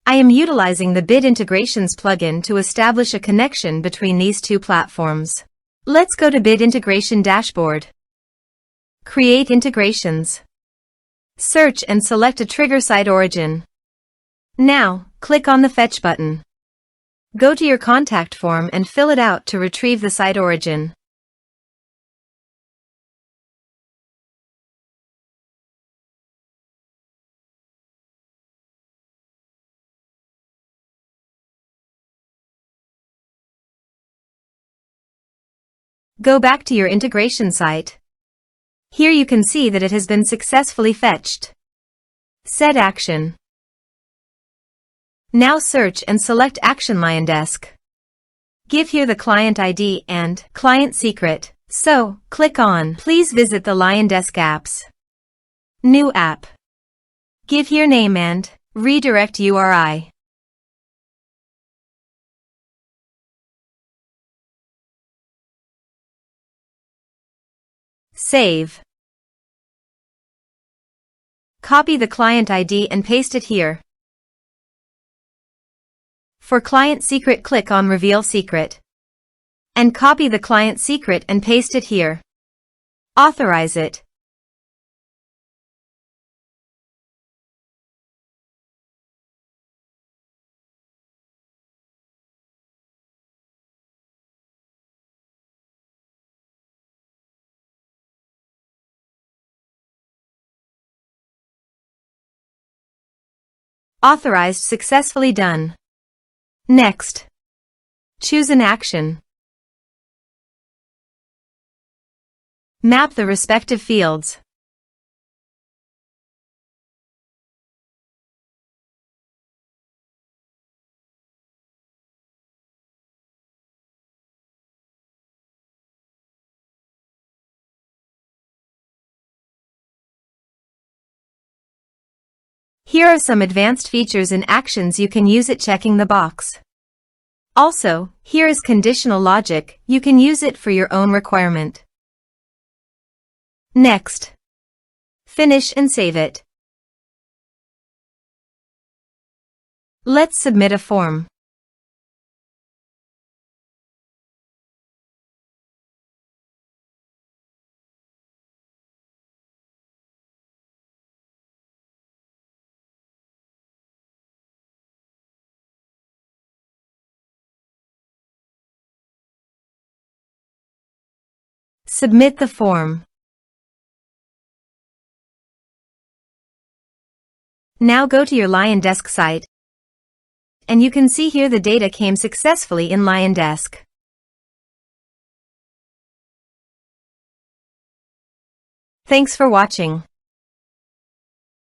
I am utilizing the Bit Integrations plugin to establish a connection between these two platforms. Let's go to Bit Integration Dashboard. Create integrations. Search and select a trigger SiteOrigin. Now, click on the Fetch button. Go to your contact form and fill it out to retrieve the SiteOrigin. Go back to your integration site. Here you can see that it has been successfully fetched. Set action. Now search and select Action LionDesk. Give here the client ID and client secret. So, click on Please visit the LionDesk apps. New app. Give here name and redirect URI. Save. Copy the client ID and paste it here. For client secret, click on Reveal Secret. And copy the client secret and paste it here. Authorize it. Authorized, successfully done. Next, choose an action. Map the respective fields. Here are some advanced features and actions you can use it, checking the box. Also, here is conditional logic, you can use it for your own requirement. Next, finish and save it. Let's submit a form. Submit the form. Now go to your LionDesk site, and you can see here the data came successfully in LionDesk. Thanks for watching.